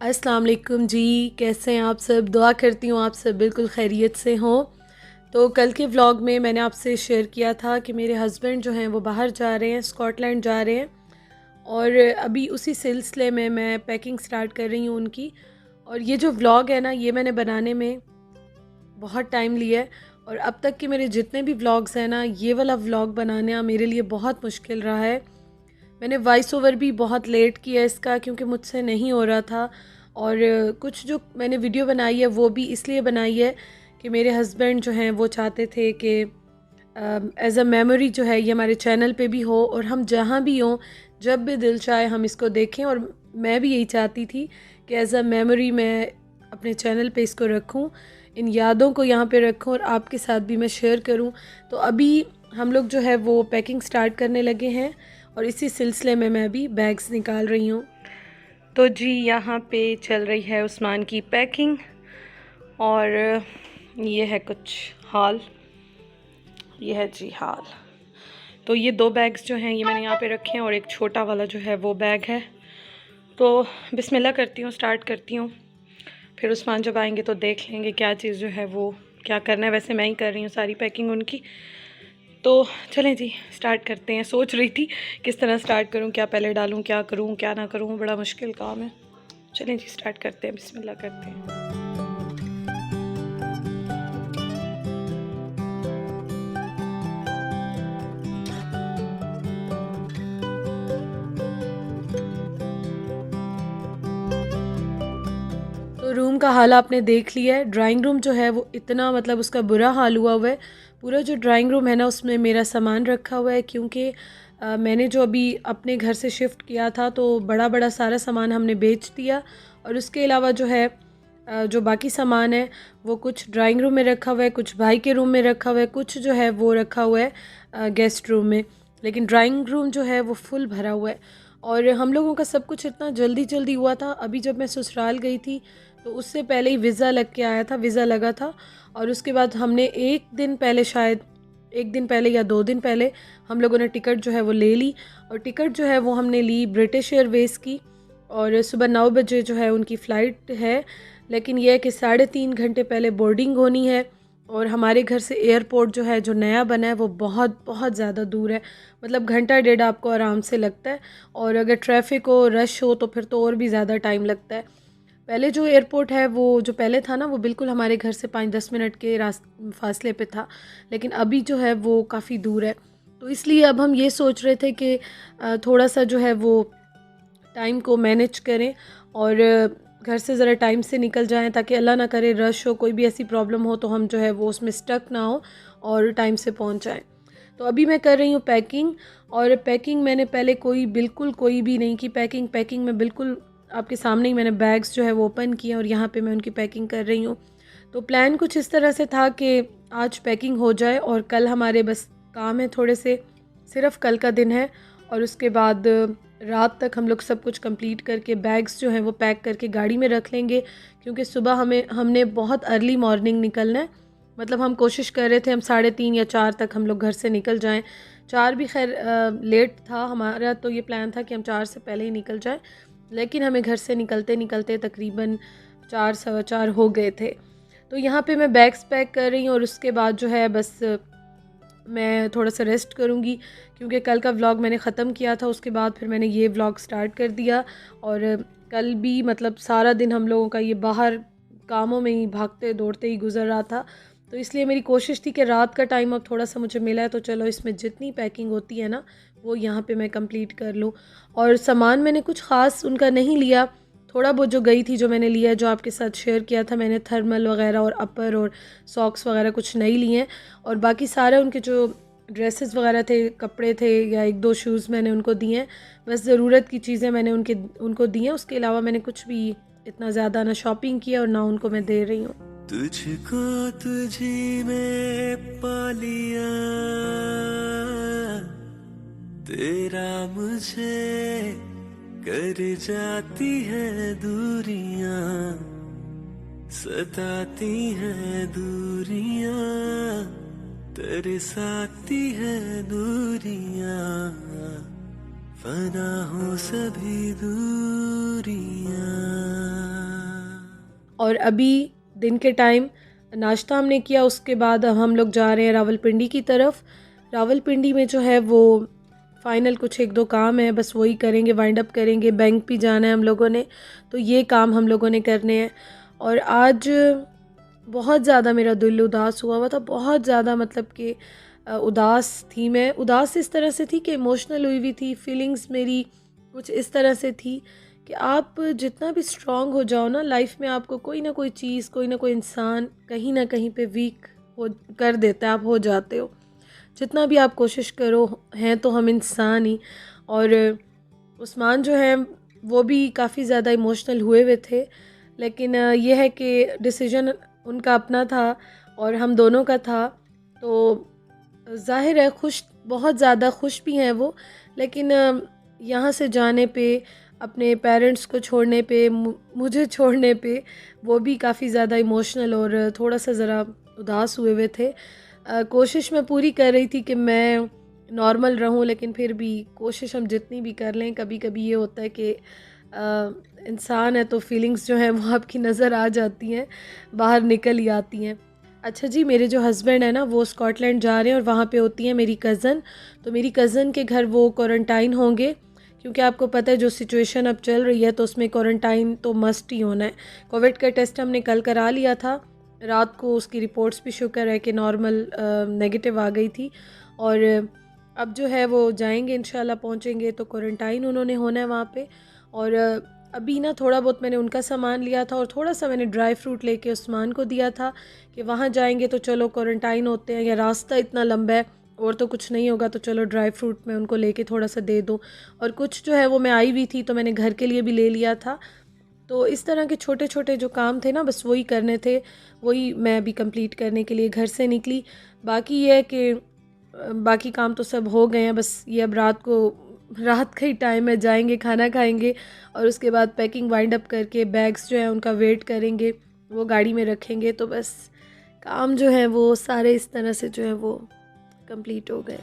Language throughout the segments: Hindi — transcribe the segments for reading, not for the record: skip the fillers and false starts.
अस्सलाम वालेकुम जी, कैसे हैं आप सब। दुआ करती हूँ आप सब बिल्कुल खैरियत से हों। तो कल के व्लॉग में मैंने आपसे शेयर किया था कि मेरे हस्बैंड जो हैं वो बाहर जा रहे हैं, स्कॉटलैंड जा रहे हैं। और अभी उसी सिलसिले में मैं पैकिंग स्टार्ट कर रही हूँ उनकी। और ये जो व्लॉग है ना, ये मैंने बनाने में बहुत टाइम लिया है। और अब तक के मेरे जितने भी व्लॉग्स हैं ना, ये वाला व्लॉग बनाना मेरे लिए बहुत मुश्किल रहा है। मैंने वॉइस ओवर भी बहुत लेट किया इसका, क्योंकि मुझसे नहीं हो रहा था। और कुछ जो मैंने वीडियो बनाई है वो भी इसलिए बनाई है कि मेरे हस्बैंड जो हैं वो चाहते थे कि एज़ अ मेमोरी जो है ये हमारे चैनल पे भी हो, और हम जहाँ भी हों जब भी दिल चाहे हम इसको देखें। और मैं भी यही चाहती थी कि एज़ अ मेमोरी मैं अपने चैनल पे इसको रखूं, इन यादों को यहाँ पे रखूं और आपके साथ भी मैं शेयर करूं। तो अभी हम लोग जो है वो पैकिंग स्टार्ट करने लगे हैं, और इसी सिलसिले में मैं अभी बैग्स निकाल रही हूँ। तो जी यहाँ पे चल रही है उस्मान की पैकिंग, और ये है कुछ हाल, ये है जी हाल। तो ये 2 बैग्स जो हैं ये मैंने यहाँ पे रखे हैं, और एक छोटा वाला जो है वो बैग है। तो बिस्मिल्लाह करती हूँ, स्टार्ट करती हूँ। फिर उस्मान जब आएंगे तो देख लेंगे क्या चीज़ जो है वो क्या करना है। वैसे मैं ही कर रही हूँ सारी पैकिंग उनकी। तो चलें जी स्टार्ट करते हैं। सोच रही थी किस तरह स्टार्ट करूं, क्या पहले डालूं, क्या करूं क्या ना करूं, बड़ा मुश्किल काम है। चलें जी स्टार्ट करते हैं, बिस्मिल्लाह करते हैं। तो रूम का हाल आपने देख लिया है। ड्राइंग रूम जो है वो इतना मतलब उसका बुरा हाल हुआ हुआ है। पूरा जो ड्राइंग रूम है ना उसमें मेरा सामान रखा हुआ है, क्योंकि मैंने जो अभी अपने घर से शिफ्ट किया था तो बड़ा बड़ा सारा सामान हमने बेच दिया। और उसके अलावा जो है जो बाकी सामान है वो कुछ ड्राइंग रूम में रखा हुआ है, कुछ भाई के रूम में रखा हुआ है, कुछ जो है वो रखा हुआ है गेस्ट रूम में। लेकिन ड्राइंग रूम जो है वो फुल भरा हुआ है। और हम लोगों का सब कुछ इतना जल्दी जल्दी हुआ था। अभी जब मैं ससुराल गई थी तो उससे पहले ही वीज़ा लग के आया था, वीज़ा लगा था। और उसके बाद हमने एक दिन पहले, शायद एक दिन पहले या 2 दिन पहले, हम लोगों ने टिकट जो है वो ले ली। और टिकट जो है वो हमने ली ब्रिटिश एयरवेज़ की, और सुबह 9 बजे जो है उनकी फ़्लाइट है। लेकिन यह है कि 3.5 घंटे पहले बोर्डिंग होनी है। और हमारे घर से एयरपोर्ट जो है जो नया बना है वो बहुत बहुत ज़्यादा दूर है। मतलब घंटा डेढ़ आपको आराम से लगता है। और अगर ट्रैफिक हो, रश हो, तो फिर तो और भी ज़्यादा टाइम लगता है। पहले जो एयरपोर्ट है वो जो पहले था ना वो बिल्कुल हमारे घर से 5-10 मिनट के फासले पे था। लेकिन अभी जो है वो काफ़ी दूर है। तो इसलिए अब हम ये सोच रहे थे कि थोड़ा सा जो है वो टाइम को मैनेज करें, और घर से ज़रा टाइम से निकल जाएं, ताकि अल्लाह ना करे रश हो, कोई भी ऐसी प्रॉब्लम हो तो हम जो है वो उसमें स्टक ना हो और टाइम से पहुंच जाएं। तो अभी मैं कर रही हूँ पैकिंग। और पैकिंग मैंने पहले बिल्कुल कोई भी नहीं की। पैकिंग में बिल्कुल आपके सामने ही मैंने बैग्स जो है वो ओपन किए, और यहाँ पे मैं उनकी पैकिंग कर रही हूँ। तो प्लान कुछ इस तरह से था कि आज पैकिंग हो जाए, और कल हमारे बस काम है थोड़े से, सिर्फ कल का दिन है। और उसके बाद रात तक हम लोग सब कुछ कंप्लीट करके बैग्स जो हैं वो पैक करके गाड़ी में रख लेंगे, क्योंकि सुबह हमने बहुत अर्ली मॉर्निंग निकलना है। मतलब हम कोशिश कर रहे थे हम 3:30 या 4 तक हम लोग घर से निकल जाएं। 4 भी खैर लेट था हमारा, तो ये प्लान था कि हम 4 से पहले ही निकल जाएं। लेकिन हमें घर से निकलते निकलते तकरीबन 4 सवा 4 हो गए थे। तो यहाँ पे मैं बैग्स पैक कर रही हूँ, और उसके बाद जो है बस मैं थोड़ा सा रेस्ट करूँगी, क्योंकि कल का व्लॉग मैंने ख़त्म किया था। उसके बाद फिर मैंने ये व्लॉग स्टार्ट कर दिया। और कल भी मतलब सारा दिन हम लोगों का ये बाहर कामों में ही भागते दौड़ते ही गुजर रहा था। तो इसलिए मेरी कोशिश थी कि रात का टाइम अब थोड़ा सा मुझे मिला है, तो चलो इसमें जितनी पैकिंग होती है ना वो यहाँ पे मैं कंप्लीट कर लूँ। और सामान मैंने कुछ ख़ास उनका नहीं लिया। थोड़ा बहुत जो गई थी जो मैंने लिया, जो आपके साथ शेयर किया था मैंने, थर्मल वगैरह और अपर और सॉक्स वगैरह कुछ नहीं लिए हैं। और बाकी सारे उनके जो ड्रेसेस वगैरह थे, कपड़े थे, या 1-2 शूज़ मैंने उनको दिए हैं। बस ज़रूरत की चीज़ें मैंने उनको दी हैं। उसके अलावा मैंने कुछ भी इतना ज़्यादा ना शॉपिंग किया और ना उनको मैं दे रही हूँ। तुझको तुझी में पा लिया, तेरा मुझे कर जाती है दूरियां, सताती है दूरियां, तरसाती है दूरियां, फना हो सभी दूरियां। और अभी दिन के टाइम नाश्ता हमने किया, उसके बाद हम लोग जा रहे हैं रावलपिंडी की तरफ। रावलपिंडी में जो है वो फाइनल कुछ एक दो काम है, बस वही करेंगे, वाइंड अप करेंगे। बैंक भी जाना है हम लोगों ने, तो ये काम हम लोगों ने करने हैं। और आज बहुत ज़्यादा मेरा दिल उदास हुआ था, बहुत ज़्यादा, मतलब कि उदास थी मैं। उदास इस तरह से थी कि इमोशनल हुई हुई थी। फीलिंग्स मेरी कुछ इस तरह से थी कि आप जितना भी स्ट्रांग हो जाओ ना लाइफ में, आपको कोई ना कोई चीज़, कोई ना कोई इंसान कहीं ना कहीं पे वीक हो कर देता है, आप हो जाते हो। जितना भी आप कोशिश करो, हैं तो हम इंसान ही। और उस्मान जो है वो भी काफ़ी ज़्यादा इमोशनल हुए हुए थे, लेकिन यह है कि डिसीजन उनका अपना था और हम दोनों का था। तो ज़ाहिर है बहुत ज़्यादा खुश भी हैं वो, लेकिन यहाँ से जाने पे, अपने पेरेंट्स को छोड़ने पे, मुझे छोड़ने पे वो भी काफ़ी ज़्यादा इमोशनल और थोड़ा सा ज़रा उदास हुए हुए थे। कोशिश मैं पूरी कर रही थी कि मैं नॉर्मल रहूं, लेकिन फिर भी कोशिश हम जितनी भी कर लें, कभी कभी ये होता है कि इंसान है तो फीलिंग्स जो हैं वो आपकी नज़र आ जाती हैं, बाहर निकल ही आती हैं। अच्छा जी, मेरे जो हस्बैंड है ना वो स्कॉटलैंड जा रहे हैं और वहाँ पे होती है मेरी कज़न। तो मेरी कज़न के घर वो क्वारंटाइन होंगे, क्योंकि आपको पता है जो सिचुएशन अब चल रही है तो उसमें क्वारंटाइन तो मस्ट ही होना है। कोविड का टेस्ट हमने कल करा लिया था, रात को उसकी रिपोर्ट्स भी शुक्र है कि नॉर्मल नेगेटिव आ गई थी। और अब जो है वो जाएंगे, इंशाल्लाह पहुंचेंगे तो क्वारंटाइन उन्होंने होना है वहाँ पे। और अभी ना थोड़ा बहुत मैंने उनका सामान लिया था और थोड़ा सा मैंने ड्राई फ्रूट लेके उस्मान को दिया था कि वहाँ जाएंगे तो चलो क्वारंटाइन होते हैं, या रास्ता इतना लंबा है और तो कुछ नहीं होगा, तो चलो ड्राई फ्रूट मैं उनको लेके थोड़ा सा दे दूँ। और कुछ जो है वो मैं आई हुई थी तो मैंने घर के लिए भी ले लिया था। तो इस तरह के छोटे छोटे जो काम थे ना, बस वही करने थे, वही मैं भी कंप्लीट करने के लिए घर से निकली। बाकी ये है कि बाकी काम तो सब हो गए हैं, बस ये अब रात का ही टाइम है, जाएंगे खाना खाएंगे और उसके बाद पैकिंग वाइंड अप करके बैग्स जो है उनका वेट करेंगे, वो गाड़ी में रखेंगे। तो बस काम जो है वो सारे इस तरह से जो है वो कंप्लीट हो गए।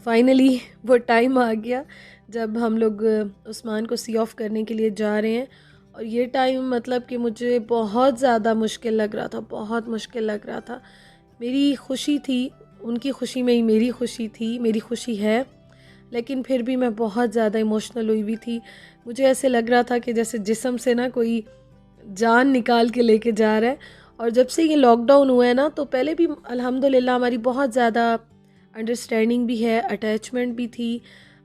फाइनली वो टाइम आ गया जब हम लोग उस्मान को सी ऑफ करने के लिए जा रहे हैं। और ये टाइम मतलब कि मुझे बहुत ज़्यादा मुश्किल लग रहा था, बहुत मुश्किल लग रहा था। मेरी खुशी थी, उनकी खुशी में ही मेरी खुशी थी, मेरी खुशी है, लेकिन फिर भी मैं बहुत ज़्यादा इमोशनल हुई हुई थी। मुझे ऐसे लग रहा था कि जैसे जिस्म से ना कोई जान निकाल के लेके जा रहा है। और जब से ये लॉकडाउन हुआ है ना, तो पहले भी अल्हम्दुलिल्लाह हमारी बहुत ज़्यादा अंडरस्टैंडिंग भी है, अटैचमेंट भी थी,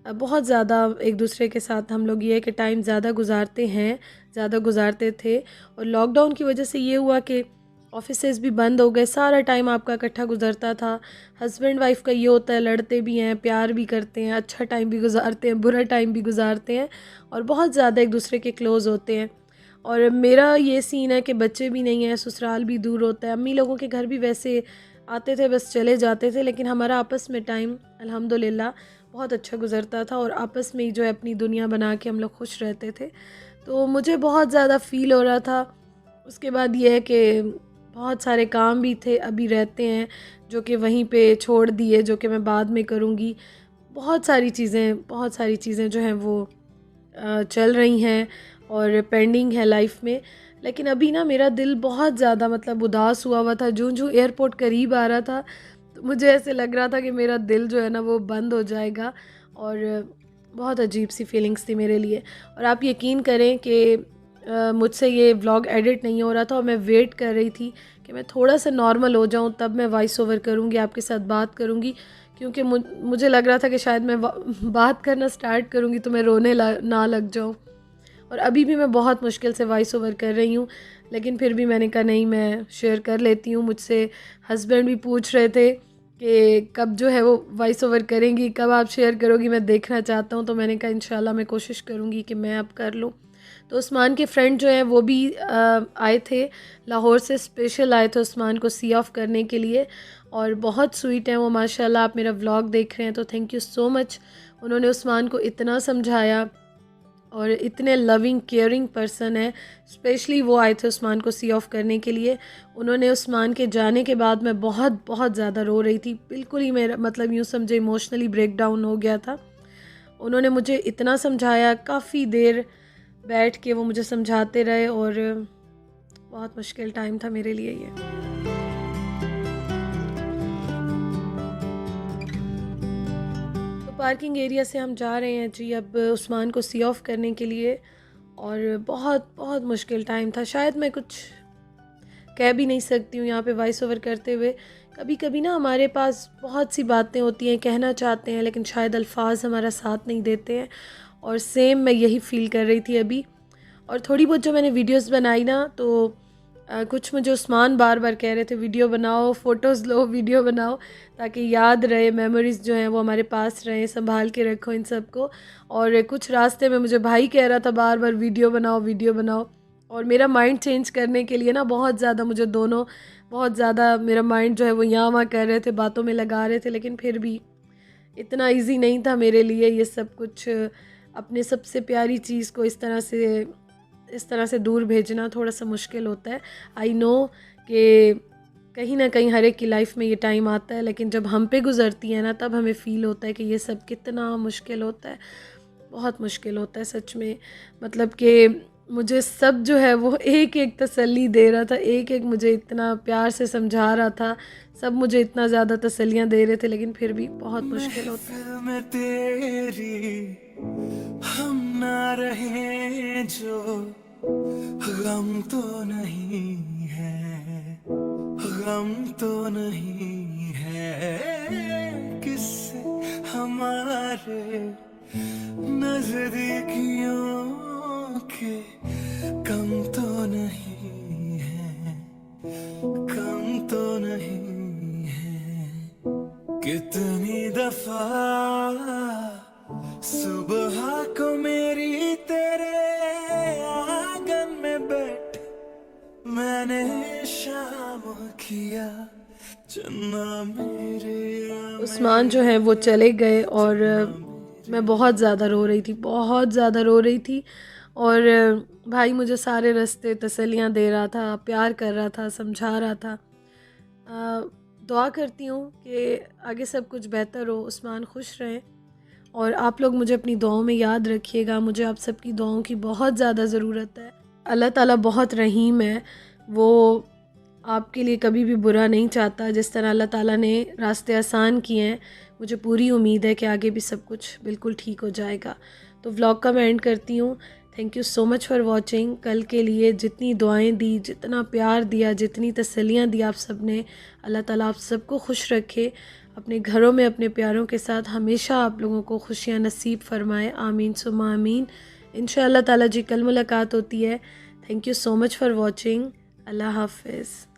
बहुत ज़्यादा एक दूसरे के साथ हम लोग ये है कि टाइम ज़्यादा गुजारते हैं, ज़्यादा गुजारते थे। और लॉकडाउन की वजह से ये हुआ कि ऑफिसेज भी बंद हो गए, सारा टाइम आपका इकट्ठा गुजरता था। हस्बैंड वाइफ का ये होता है, लड़ते भी हैं, प्यार भी करते हैं, अच्छा टाइम भी गुजारते हैं, बुरा टाइम भी गुजारते हैं और बहुत ज़्यादा एक दूसरे के क्लोज़ होते हैं। और मेरा ये सीन है कि बच्चे भी नहीं हैं, ससुराल भी दूर होता है, अम्मी लोगों के घर भी वैसे आते थे, बस चले जाते थे, लेकिन हमारा आपस में टाइम अल्हम्दुलिल्लाह बहुत अच्छा गुजरता था और आपस में ही जो है अपनी दुनिया बना के हम लोग खुश रहते थे। तो मुझे बहुत ज़्यादा फ़ील हो रहा था। उसके बाद ये है कि बहुत सारे काम भी थे, अभी रहते हैं, जो कि वहीं पे छोड़ दिए, जो कि मैं बाद में करूँगी। बहुत सारी चीज़ें जो हैं वो चल रही हैं और पेंडिंग है लाइफ में। लेकिन अभी ना मेरा दिल बहुत ज़्यादा मतलब उदास हुआ था। जो एयरपोर्ट करीब आ रहा था तो मुझे ऐसे लग रहा था कि मेरा दिल जो है ना वो बंद हो जाएगा। और बहुत अजीब सी फीलिंग्स थी मेरे लिए। और आप यकीन करें कि मुझसे ये व्लॉग एडिट नहीं हो रहा था और मैं वेट कर रही थी कि मैं थोड़ा सा नॉर्मल हो जाऊं, तब मैं वॉइस ओवर करूंगी, आपके साथ बात करूंगी। क्योंकि मुझे लग रहा था कि शायद मैं बात करना स्टार्ट करूंगी तो मैं रोने ना लग जाऊं। और अभी भी मैं बहुत मुश्किल से वॉइस ओवर कर रही हूँ, लेकिन फिर भी मैंने कहा नहीं, मैं शेयर कर लेती हूँ। मुझसे हस्बैंड भी पूछ रहे थे कि कब जो है वो वॉइस ओवर करेंगी, कब आप शेयर करोगी, मैं देखना चाहता हूँ। तो मैंने कहा इंशाल्लाह मैं कोशिश करूँगी कि मैं अब कर लूँ। तो उस्मान के फ्रेंड जो हैं वो भी आए थे, लाहौर से स्पेशल आए थे उस्मान को सी ऑफ करने के लिए, और बहुत स्वीट हैं वो माशाल्लाह। आप मेरा व्लॉग देख रहे हैं तो थैंक यू सो मच। उन्होंने उस्मान को इतना समझाया और इतने लविंग केयरिंग पर्सन है। स्पेशली वो आए थे उस्मान को सी ऑफ करने के लिए। उन्होंने उस्मान के जाने के बाद मैं बहुत बहुत ज़्यादा रो रही थी, बिल्कुल ही मेरा मतलब यूँ समझे इमोशनली ब्रेक डाउन हो गया था। उन्होंने मुझे इतना समझाया, काफ़ी देर बैठ के वो मुझे समझाते रहे, और बहुत मुश्किल टाइम था मेरे लिए ये। तो पार्किंग एरिया से हम जा रहे हैं जी अब उस्मान को सी ऑफ करने के लिए, और बहुत बहुत मुश्किल टाइम था। शायद मैं कुछ कह भी नहीं सकती हूँ यहाँ पे वॉइस ओवर करते हुए। कभी कभी ना हमारे पास बहुत सी बातें होती हैं, कहना चाहते हैं, लेकिन शायद अल्फाज हमारा साथ नहीं देते हैं, और सेम मैं यही फ़ील कर रही थी अभी। और थोड़ी बहुत जो मैंने वीडियोस बनाई ना, तो कुछ मुझे उस्मान बार बार कह रहे थे वीडियो बनाओ, फ़ोटोज़ लो, वीडियो बनाओ, ताकि याद रहे, मेमोरीज़ जो हैं वो हमारे पास रहें, संभाल के रखो इन सब को। और कुछ रास्ते में मुझे भाई कह रहा था बार बार वीडियो बनाओ, वीडियो बनाओ, और मेरा माइंड चेंज करने के लिए ना बहुत ज़्यादा मुझे दोनों बहुत ज़्यादा मेरा माइंड जो है वो यहाँ वहाँ कर रहे थे, बातों में लगा रहे थे, लेकिन फिर भी इतना इजी नहीं था मेरे लिए ये सब कुछ, अपने सबसे प्यारी चीज़ को इस तरह से दूर भेजना थोड़ा सा मुश्किल होता है। आई नो कि कहीं ना कहीं हर एक की लाइफ में ये टाइम आता है, लेकिन जब हम पे गुजरती है ना तब हमें फ़ील होता है कि ये सब कितना मुश्किल होता है, बहुत मुश्किल होता है सच में। मतलब कि मुझे सब जो है वो एक एक तसल्ली दे रहा था, एक एक मुझे इतना प्यार से समझा रहा था, सब मुझे इतना ज़्यादा तसल्लियाँ दे रहे थे, लेकिन फिर भी बहुत मुश्किल होता है। महफिल में तेरी हम ना रहे जो गम तो नहीं है, गम तो नहीं है, किससे हमारे नजदीकियों के कम तो नहीं है, कम तो नहीं है। कितनी दफा सुबह को मेरी तेरे आंगन में बैठ मैंने शाम किया, चन्ना मेरे उस्मान जो है वो चले गए, और मैं बहुत ज़्यादा रो रही थी, बहुत ज़्यादा रो रही थी। और भाई मुझे सारे रास्ते तसल्लियाँ दे रहा था, प्यार कर रहा था, समझा रहा था। दुआ करती हूँ कि आगे सब कुछ बेहतर हो, उस्मान खुश रहें, और आप लोग मुझे अपनी दुआओं में याद रखिएगा। मुझे आप सबकी दुआओं की बहुत ज़्यादा ज़रूरत है। अल्लाह ताला बहुत रहीम है, वो आपके लिए कभी भी बुरा नहीं चाहता। जिस तरह अल्लाह ताला ने रास्ते आसान किए हैं, मुझे पूरी उम्मीद है कि आगे भी सब कुछ बिल्कुल ठीक हो जाएगा। तो व्लॉग का मैं एंड करती हूँ। Thank you so much for watching. कल के लिए जितनी दुआएं दी, जितना प्यार दिया, जितनी तसल्लियाँ दी आप सब ने, अल्लाह ताला आप सबको खुश रखे, अपने घरों में अपने प्यारों के साथ हमेशा आप लोगों को खुशियाँ नसीब फरमाए। आमीन सुम्मा आमीन। इंशाअल्लाह ताला जी कल मुलाकात होती है। Thank you so much for watching. अल्लाह हाफ़िज़।